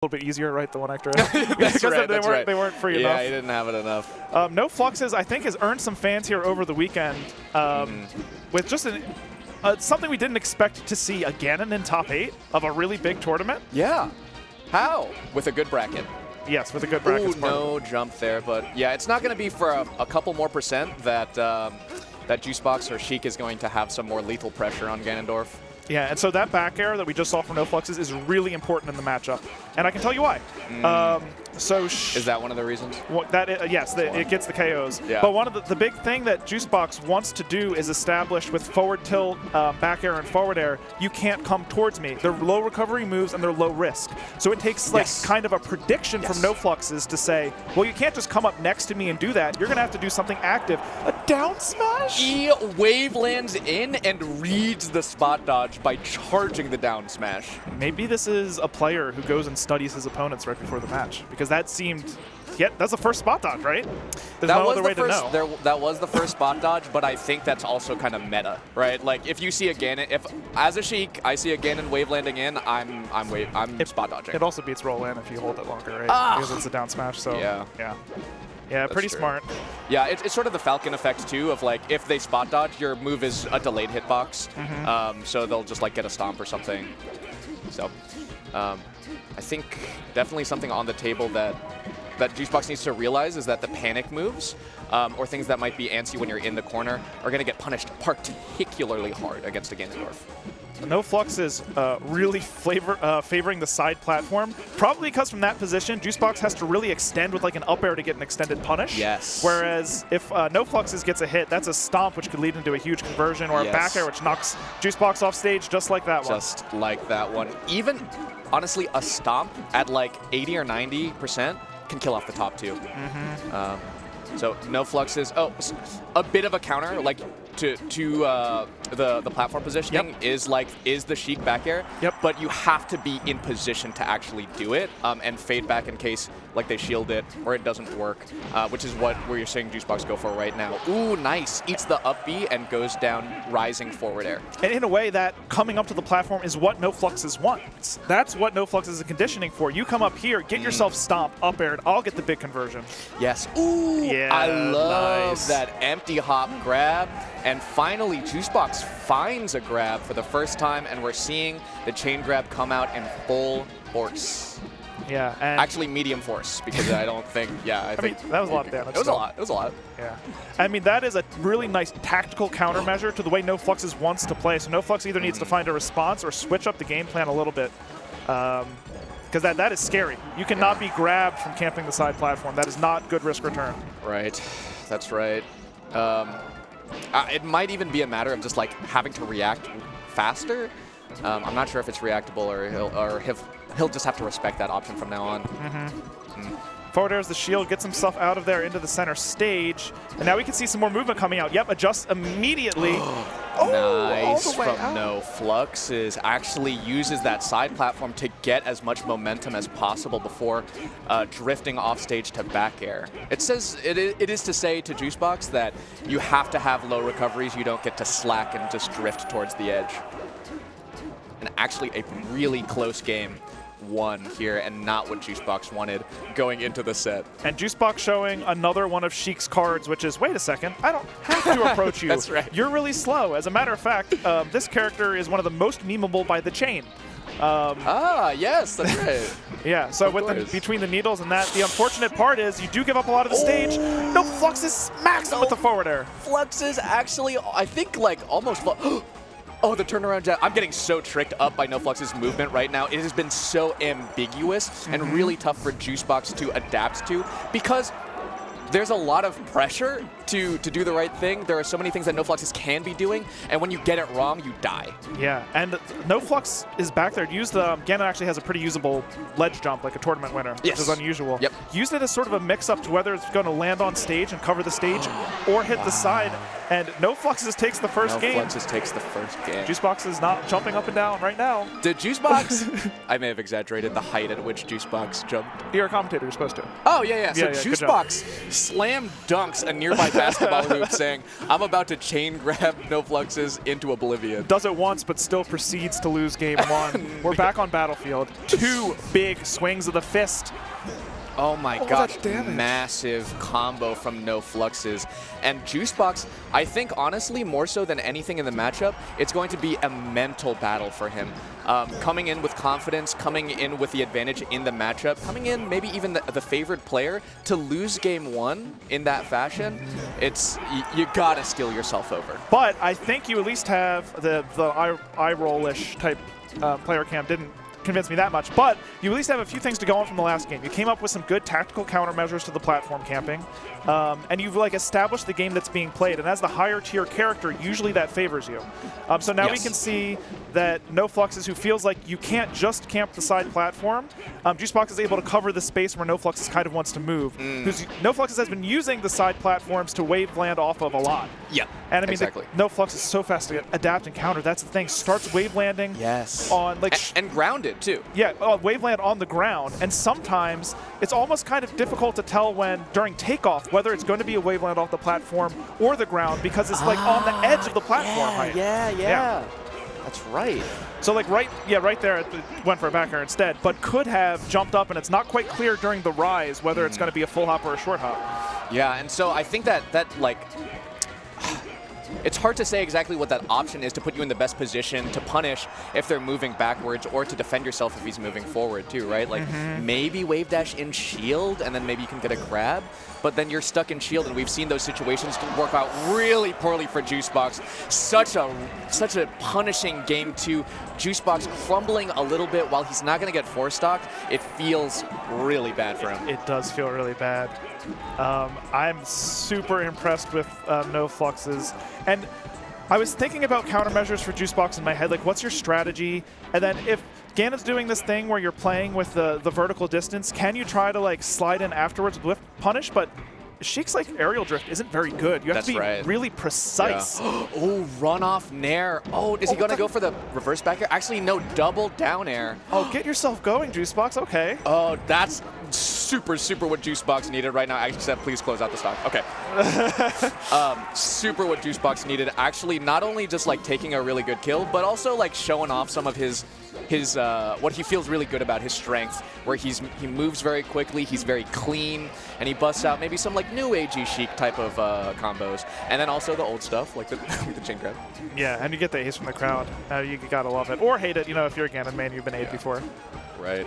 little bit easier, right? The one extra. That's right. They weren't free enough. Yeah, he didn't have it enough. NoFluxes, I think, has earned some fans here over the weekend with just something we didn't expect to see a Ganon in top 8 of a really big tournament. Yeah. How? With a good bracket. Yes, with a good bracket. Ooh, no jump there, but yeah, it's not going to be for a couple more percent that that JuiceBox or Sheik is going to have some more lethal pressure on Ganondorf. Yeah, and so that back air that we just saw from NoFluxes is really important in the matchup, and I can tell you why. Is that one of the reasons? Yes, it gets the KOs. Yeah. But one of the big thing that JuiceBox wants to do is establish with forward tilt, back air, and forward air, you can't come towards me. They're low recovery moves and they're low risk. So it takes like kind of a prediction from NoFluxes to say, well, you can't just come up next to me and do that. You're going to have to do something active. A down smash? He wave lands in and reads the spot dodge by charging the down smash. Maybe this is a player who goes and studies his opponents right before the match, because that seemed, that's the first spot dodge, right? There's no other way to know. That was the first spot dodge, but I think that's also kind of meta, right? Like if you see a Ganon, if as a Sheik I see a Ganon wave landing in, I'm spot dodging. It also beats roll in if you hold it longer, right? Because it's a down smash. So yeah, pretty smart. Yeah, it's sort of the Falcon effect too, of like if they spot dodge, your move is a delayed hitbox, so they'll just like get a stomp or something. So I think definitely something on the table that JuiceBox needs to realize is that the panic moves or things that might be antsy when you're in the corner are going to get punished particularly hard against a Ganondorf. NoFluxes really favoring the side platform, probably because from that position, JuiceBox has to really extend with like an up air to get an extended punish. Yes. Whereas if NoFluxes gets a hit, that's a stomp, which could lead into a huge conversion, or a back air, which knocks JuiceBox off stage, just like that one. Just like that one. Even, honestly, a stomp at like 80 or 90% can kill off the top two. So NoFluxes, a bit of a counter, like to the platform positioning is the Sheik back air. But you have to be in position to actually do it and fade back in case like they shield it or it doesn't work, which is where you're seeing JuiceBox go for right now. Ooh, nice. Eats the up B and goes down rising forward air. And in a way, that coming up to the platform is what NoFluxes wants. That's what NoFluxes is conditioning for. You come up here, get yourself stomped, up aired, I'll get the big conversion. Yes. Ooh, yeah, I love that empty hop grab. And finally, JuiceBox finds a grab for the first time, and we're seeing the chain grab come out in full force. Yeah, and actually medium force, because I don't think, I think that was a lot of damage. It was a lot. It was a lot. Yeah. I mean, that is a really nice tactical countermeasure to the way NoFluxes wants to play. So NoFlux either needs to find a response or switch up the game plan a little bit. Because that is scary. You cannot be grabbed from camping the side platform. That is not good risk return. Right. That's right. It might even be a matter of just like having to react faster. I'm not sure if it's reactable or he'll just have to respect that option from now on. Forward airs the shield, gets himself out of there into the center stage, and now we can see some more movement coming out. Yep, adjusts immediately. Nice from NoFluxes. Actually uses that side platform to get as much momentum as possible before drifting off stage to back air. It says it is to say to JuiceBox that you have to have low recoveries. You don't get to slack and just drift towards the edge. And actually a really close game won here, and not what JuiceBox wanted going into the set. And JuiceBox showing another one of Sheik's cards, which is, wait a second, I don't have to approach you. That's right. You're really slow. As a matter of fact, this character is one of the most memeable by the chain. Yes, that's right. Yeah, so between the needles and that, the unfortunate part is you do give up a lot of the stage. NoFluxes smacks him with the forward air. Fluxes actually, I think, like almost... Oh, the turnaround jab. I'm getting so tricked up by NoFluxes' movement right now. It has been so ambiguous and really tough for JuiceBox to adapt to, because there's a lot of pressure to do the right thing. There are so many things that NoFluxes can be doing, and when you get it wrong, you die. Yeah, and NoFlux is back there. Ganon actually has a pretty usable ledge jump, like a tournament winner, which is unusual. Used it as sort of a mix-up to whether it's going to land on stage and cover the stage or hit the side, and NoFluxes takes the first game. NoFluxes takes the first game. JuiceBox is not jumping up and down right now. Did JuiceBox... I may have exaggerated the height at which JuiceBox jumped. You're a commentator, you're supposed to. Oh, yeah. So JuiceBox slam dunks a nearby basketball hoop saying, I'm about to chain grab NoFluxes into oblivion. Does it once, but still proceeds to lose game 1. We're back on Battlefield. 2 big swings of the fist. Oh my gosh, massive combo from NoFluxes. And JuiceBox, I think honestly, more so than anything in the matchup, it's going to be a mental battle for him. Coming in with confidence, coming in with the advantage in the matchup, coming in maybe even the favored player, to lose game 1 in that fashion, it's you gotta skill yourself over. But I think you at least have the eye roll-ish type player cam didn't convince me that much, but you at least have a few things to go on from the last game. You came up with some good tactical countermeasures to the platform camping, and you've like established the game that's being played, and as the higher tier character, usually that favors you. So now we can see that NoFluxes, who feels like you can't just camp the side platform, JuiceBox is able to cover the space where NoFluxes kind of wants to move. NoFluxes has been using the side platforms to wave land off of a lot. Yeah, and I mean, exactly. NoFlux is so fast to adapt and counter. That's the thing. Starts wave landing on like and grounded too. Yeah, waveland on the ground, and sometimes it's almost kind of difficult to tell when during takeoff whether it's going to be a waveland off the platform or the ground because it's like on the edge of the platform. Yeah. That's right. So like right there, it went for a back air instead, but could have jumped up, and it's not quite clear during the rise whether it's going to be a full hop or a short hop. Yeah, and so I think that like. It's hard to say exactly what that option is to put you in the best position to punish if they're moving backwards or to defend yourself if he's moving forward too, right? Like maybe wave dash in shield and then maybe you can get a grab, but then you're stuck in shield, and we've seen those situations work out really poorly for JuiceBox. Such a punishing game 2. JuiceBox crumbling a little bit while he's not going to get 4-stocked. It feels really bad for him. It does feel really bad. I'm super impressed with NoFluxes. And I was thinking about countermeasures for JuiceBox in my head, like what's your strategy? And then if Ganon's doing this thing where you're playing with the vertical distance, can you try to like slide in afterwards with punish? But Sheik's like aerial drift isn't very good. You have to be really precise. Yeah. Oh, run off nair. Oh, is he going to go for the reverse back air? Actually, no, double down air. Oh, get yourself going, JuiceBox. Okay. Oh, that's super what JuiceBox needed right now. I said, please close out the stock. Okay. Super what JuiceBox needed. Actually, not only just like taking a really good kill, but also like showing off some of his what he feels really good about, his strength, where he moves very quickly, he's very clean, and he busts out maybe some like new agey Sheik type of combos, and then also the old stuff like the chain grab. Yeah, and you get the ace from the crowd. You gotta love it, or hate it. You know, if you're a Ganon main, you've been A'd before. Right,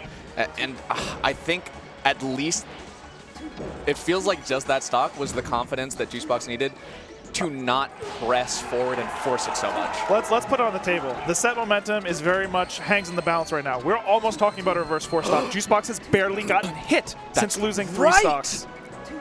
and I think at least it feels like just that stock was the confidence that JuiceBox needed to not press forward and force it so much. Let's put it on the table. The set momentum is very much hangs in the balance right now. We're almost talking about a reverse 4-stock. JuiceBox has barely gotten hit since losing 3 stocks.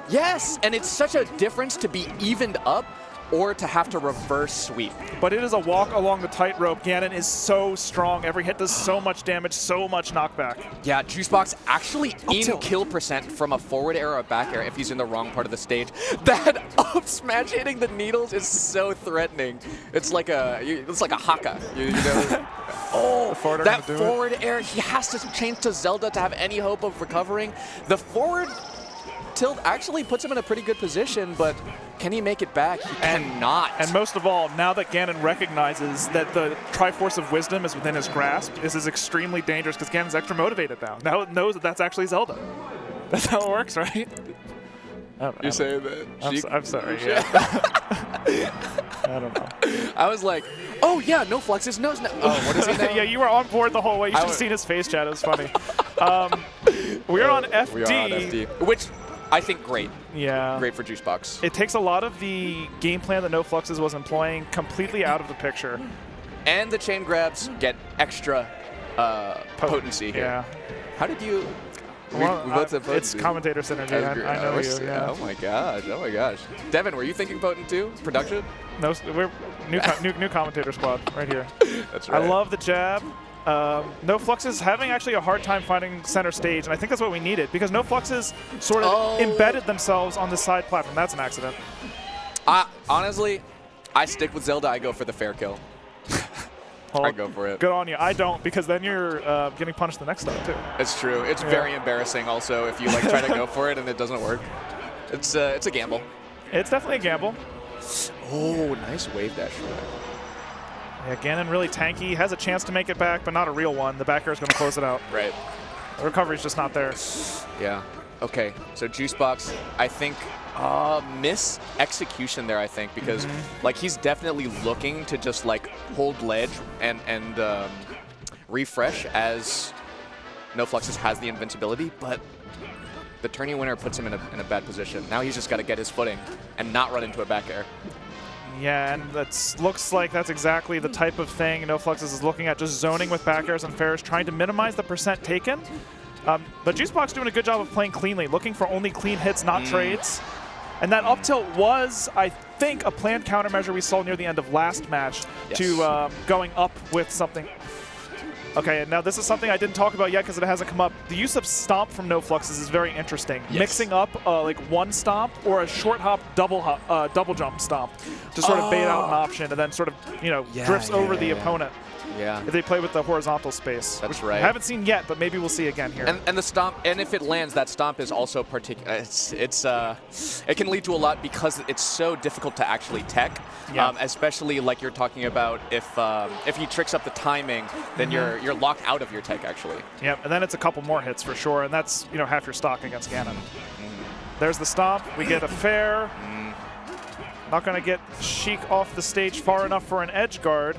Yes, and it's such a difference to be evened up or to have to reverse sweep. But it is a walk along the tightrope. Ganon is so strong. Every hit does so much damage, so much knockback. Yeah, JuiceBox actually in kill percent from a forward air or a back air if he's in the wrong part of the stage. That up smash hitting the needles is so threatening. It's like a haka. You know? Oh, that forward air, he has to change to Zelda to have any hope of recovering. The forward tilt actually puts him in a pretty good position, but can he make it back? He cannot. And most of all, now that Ganon recognizes that the Triforce of Wisdom is within his grasp, this is extremely dangerous because Ganon's extra motivated now. Now it knows that that's actually Zelda. That's how it works, right? You're saying that? I'm sorry, yeah. I don't know. I was like, oh yeah, NoFluxes knows now. Oh, what is he now? Yeah, you were on board the whole way. You should have seen his face chat. It was funny. We are on FD. We are on FD. Which I think great. Yeah. Great for JuiceBox. It takes a lot of the game plan that NoFluxes was employing completely out of the picture. And the chain grabs get extra potency here. Yeah. How did you... Well, we both said potency. It's commentator synergy. I know you. Yeah. Oh my gosh. Oh my gosh. Devin, were you thinking potent too? Production? No, we're new commentator squad right here. That's right. I love the jab. NoFluxes having actually a hard time finding center stage, and I think that's what we needed because NoFluxes sort of embedded themselves on the side platform. That's an accident. Honestly, I stick with Zelda. I go for the fair kill. I go for it. Good on you. I don't, because then you're getting punished the next time too. It's true. It's very embarrassing also if you like try to go for it and it doesn't work. It's a gamble. It's definitely a gamble. Oh, nice wave dash. Yeah, Ganon really tanky. Has a chance to make it back, but not a real one. The back air is going to close it out. Right. The recovery's just not there. Yeah. Okay. So JuiceBox, I think, miss execution there. I think because like he's definitely looking to just like hold ledge and refresh as NoFluxes has the invincibility, but the tourney winner puts him in a bad position. Now he's just got to get his footing and not run into a back air. Yeah, and that looks like that's exactly the type of thing NoFluxes is looking at, just zoning with back airs and fairs, trying to minimize the percent taken. But JuiceBox doing a good job of playing cleanly, looking for only clean hits, not trades. And that up tilt was, I think, a planned countermeasure we saw near the end of last match to going up with something. Okay, and now this is something I didn't talk about yet because it hasn't come up. The use of stomp from NoFluxes is very interesting. Yes. Mixing up like one stomp or a short hop, double jump stomp to sort of bait out an option and then sort of, you know, drifts over the opponent. Yeah. If they play with the horizontal space. That's which right. I haven't seen yet, but maybe we'll see again here. And the stomp, and if it lands, that stomp is also particular. It can lead to a lot because it's so difficult to actually tech. Yeah. Especially like you're talking about if he tricks up the timing, then you're locked out of your tech actually. Yep, and then it's a couple more hits for sure, and that's, you know, half your stock against Ganon. There's the stomp. We get a fair. Not going to get Sheik off the stage far enough for an edge guard.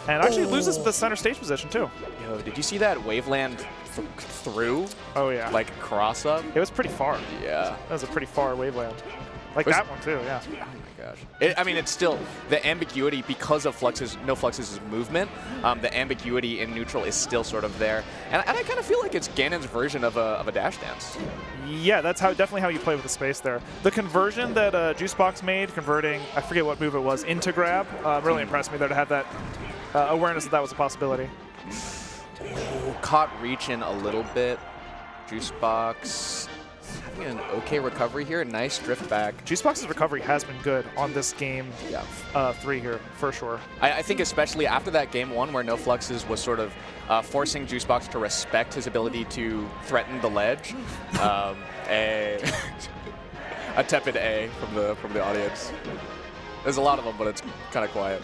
And actually loses the center stage position, too. Yo, did you see that wave land through? Oh, yeah. Like cross up? It was pretty far. Yeah. That was a pretty far wave land. Like that one, too, yeah. Oh, my gosh. I mean, it's still the ambiguity because of NoFluxes' movement. The ambiguity in neutral is still sort of there. And I kind of feel like it's Ganon's version of a dash dance. Yeah, that's definitely how you play with the space there. The conversion that JuiceBox made, converting, I forget what move it was, into grab, really impressed me there to have that awareness that was a possibility. Oh, caught reaching a little bit. JuiceBox having an okay recovery here. Nice drift back. JuiceBox's recovery has been good on this game 3 here, for sure. I think especially after that game 1 where NoFluxes was sort of forcing JuiceBox to respect his ability to threaten the ledge. A tepid A from the audience. There's a lot of them, but it's kind of quiet.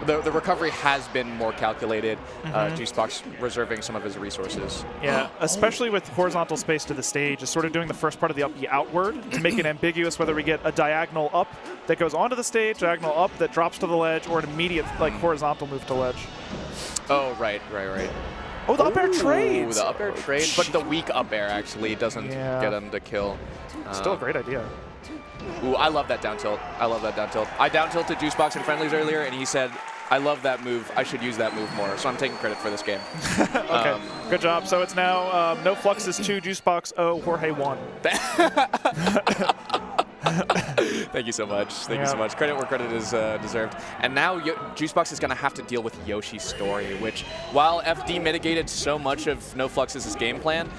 The recovery has been more calculated, JuiceBox reserving some of his resources. Yeah, especially with horizontal space to the stage, is sort of doing the first part of the up B outward to make it ambiguous whether we get a diagonal up that goes onto the stage, diagonal up that drops to the ledge, or an immediate like horizontal move to ledge. Oh, right. Oh, the up air trades! The up air trade, but the weak up air actually doesn't get him to kill. Still a great idea. Ooh, I love that down tilt. I down tilted JuiceBox in friendlies earlier, and he said, I love that move. I should use that move more. So I'm taking credit for this game. Okay, good job. So it's now NoFluxes 2, JuiceBox 0, Jorge 1. Thank you so much. Thank you so much. Credit where credit is deserved. And now JuiceBox is going to have to deal with Yoshi's story, which, while FD mitigated so much of NoFluxes' game plan,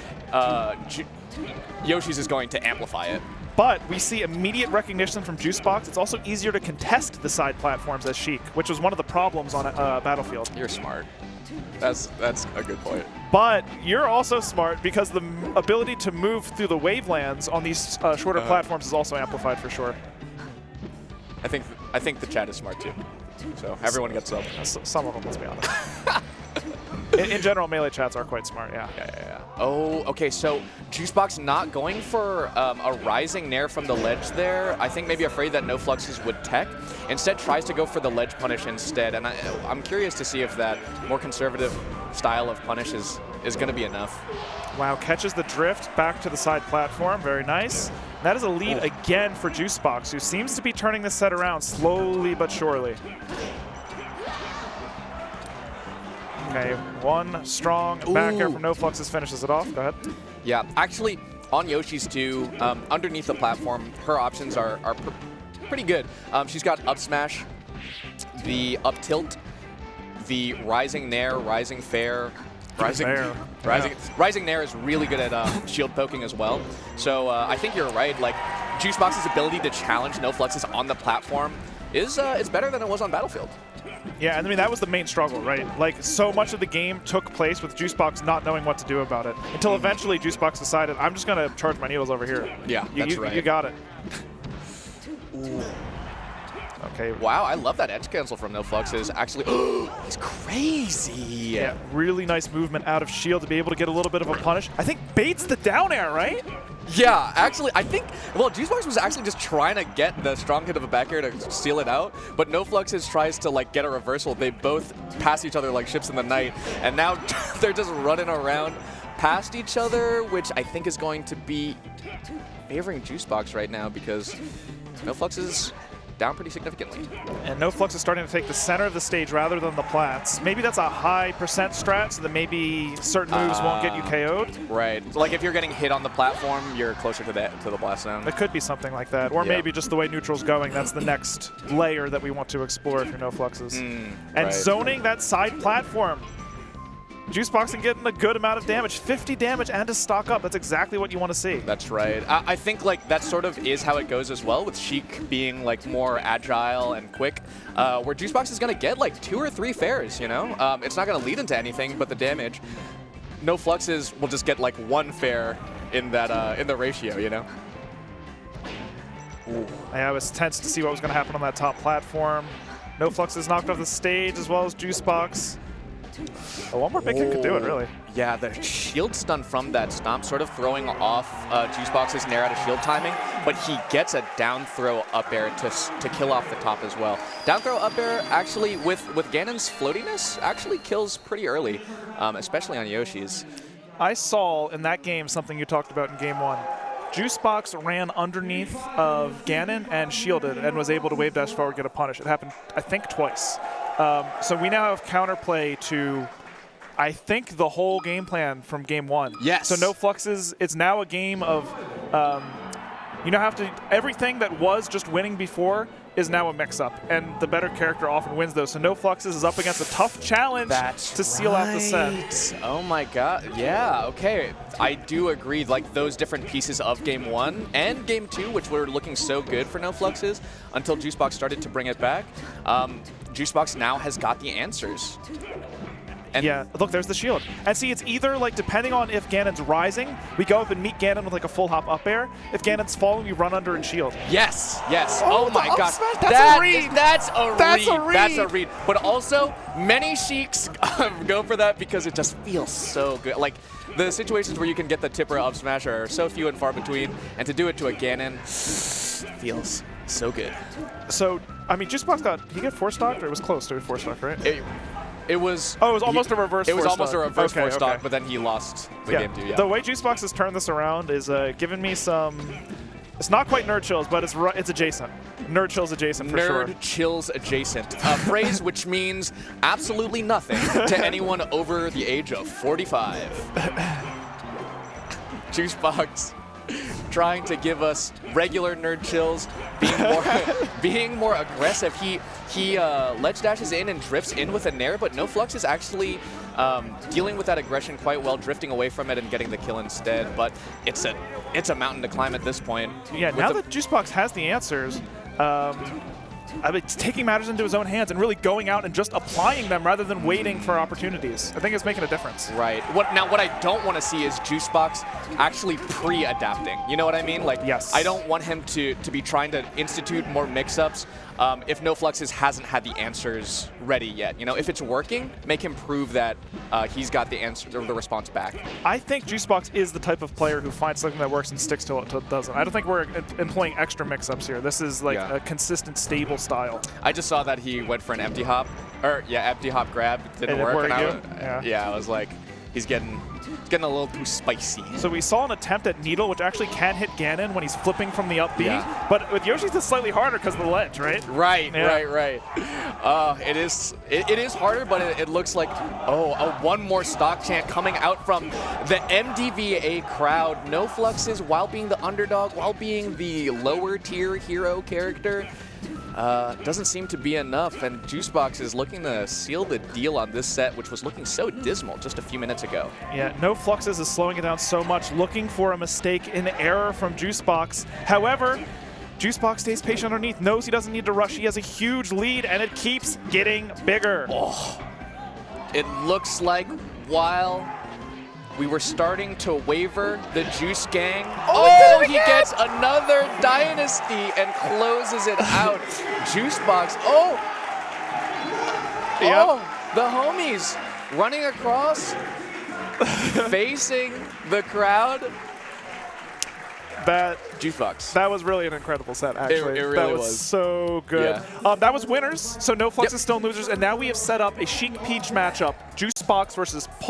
Yoshi's is going to amplify it. But we see immediate recognition from JuiceBox. It's also easier to contest the side platforms as Sheik, which was one of the problems on Battlefield. You're smart. That's a good point. But you're also smart because the ability to move through the wavelands on these shorter platforms is also amplified for sure. I think the chat is smart too. So everyone gets up. Some of them, let's be honest. In general, melee chats are quite smart, yeah. Oh, okay, so JuiceBox not going for a rising nair from the ledge there. I think maybe afraid that NoFluxes would tech. Instead tries to go for the ledge punish instead. And I'm curious to see if that more conservative style of punish is going to be enough. Wow, catches the drift back to the side platform. Very nice. That is a lead again for JuiceBox, who seems to be turning this set around slowly but surely. Okay, one strong back air from NoFluxes finishes it off. Go ahead. Yeah, actually, on Yoshi's too, underneath the platform, her options are pretty good. She's got up smash, the up tilt, the rising nair, rising fair. Rising nair is really good at shield poking as well. So I think you're right. Like JuiceBox's ability to challenge NoFluxes on the platform is better than it was on Battlefield. Yeah, and I mean, that was the main struggle, right? Like, so much of the game took place with JuiceBox not knowing what to do about it. Until eventually JuiceBox decided, I'm just going to charge my needles over here. Yeah, that's right. You got it. Ooh. Okay. Wow, I love that edge cancel from NoFluxes. Actually, it's crazy. Yeah, really nice movement out of shield to be able to get a little bit of a punish. I think baits the down air, right? Yeah, actually, I think, well, JuiceBox was actually just trying to get the strong hit of a back air to steal it out, but NoFluxes tries to, like, get a reversal. They both pass each other like ships in the night, and now they're just running around past each other, which I think is going to be favoring JuiceBox right now because NoFluxes down pretty significantly. And NoFlux is starting to take the center of the stage rather than the plats. Maybe that's a high percent strat, so that maybe certain moves won't get you KO'd. Right. So like if you're getting hit on the platform, you're closer to the blast zone. It could be something like that. Or maybe just the way neutral's going, that's the next layer that we want to explore if you're NoFluxes. And zoning that side platform. JuiceBox and getting a good amount of damage, 50 damage and to stock up. That's exactly what you want to see. That's right. I think like that sort of is how it goes as well, with Sheik being like more agile and quick, where JuiceBox is going to get like 2 or 3 fares, you know? It's not going to lead into anything but the damage. NoFluxes will just get like 1 fare in that in the ratio, you know? Ooh. I was tense to see what was going to happen on that top platform. NoFluxes knocked off the stage as well as JuiceBox. Oh, one more big hit could do it, really. Yeah, the shield stun from that stomp sort of throwing off JuiceBox's nair out of shield timing, but he gets a down throw up air to kill off the top as well. Down throw up air actually, with Ganon's floatiness, actually kills pretty early, especially on Yoshi's. I saw in that game something you talked about in game 1. JuiceBox ran underneath of Ganon and shielded and was able to wave dash forward, get a punish. It happened, I think, twice. So we now have counterplay to, I think, the whole game plan from game 1. Yes. So NoFluxes, it's now a game of, you now have to, everything that was just winning before is now a mix-up, and the better character often wins those. So NoFluxes is up against a tough challenge to seal out the set. Oh my god, yeah, okay. I do agree, like those different pieces of game 1 and game 2, which were looking so good for NoFluxes until JuiceBox started to bring it back. JuiceBox now has got the answers. And yeah, look, there's the shield. And see, it's either, like, depending on if Ganon's rising, we go up and meet Ganon with, like, a full hop up air. If Ganon's falling, we run under and shield. Yes, yes. Oh my gosh. That's a read. That's a read. That's a read. But also, many Sheiks go for that because it just feels so good. Like, the situations where you can get the tipper up smash are so few and far between, and to do it to a Ganon feels so good. So, I mean, JuiceBox got, did he get 4-stocked, or it was close to 4-stock, right? It was. Oh, it was almost a reverse. It was almost a reverse 4-stock, okay. but then he lost the game too. Yeah. The way JuiceBox has turned this around is giving me some. It's not quite nerd chills, but it's adjacent. Nerd chills adjacent for sure. Nerd chills adjacent, a phrase which means absolutely nothing to anyone over the age of 45. JuiceBox trying to give us regular nerd chills, being more aggressive. He ledge dashes in and drifts in with a nair, but NoFlux is actually dealing with that aggression quite well, drifting away from it and getting the kill instead. But it's a mountain to climb at this point. Yeah, now that JuiceBox has the answers, I mean, taking matters into his own hands and really going out and just applying them rather than waiting for opportunities. I think it's making a difference. Right. What I don't want to see is JuiceBox actually pre-adapting. You know what I mean? Like, yes. I don't want him to be trying to institute more mix-ups if NoFluxes hasn't had the answers ready yet. You know, if it's working, make him prove that he's got the answer or the response back. I think JuiceBox is the type of player who finds something that works and sticks to it until it doesn't. I don't think we're employing extra mix-ups here. This is like a consistent, stable style. I just saw that he went for an empty hop, empty hop grab. Didn't work. And I was like, he's getting a little too spicy. So we saw an attempt at Needle, which actually can hit Ganon when he's flipping from the up B. Yeah. But with Yoshi's, it's slightly harder because of the ledge, right? Right. It is harder, but it looks like, one more stock chant coming out from the MDVA crowd. NoFluxes, while being the underdog, while being the lower tier hero character, doesn't seem to be enough, and JuiceBox is looking to seal the deal on this set, which was looking so dismal just a few minutes ago. Yeah, NoFluxes is slowing it down so much, looking for a mistake, an error from JuiceBox. However, JuiceBox stays patient underneath, knows he doesn't need to rush. He has a huge lead, and it keeps getting bigger. Oh, it looks like while we were starting to waver the Juice Gang. Oh, he gets another Dynasty and closes it out. JuiceBox. Oh, the homies running across, facing the crowd. JuiceBox. That was really an incredible set, actually. It really that was so good. Yeah. That was winners, so NoFluxes still in losers, and now we have set up a Sheik Peach matchup, JuiceBox versus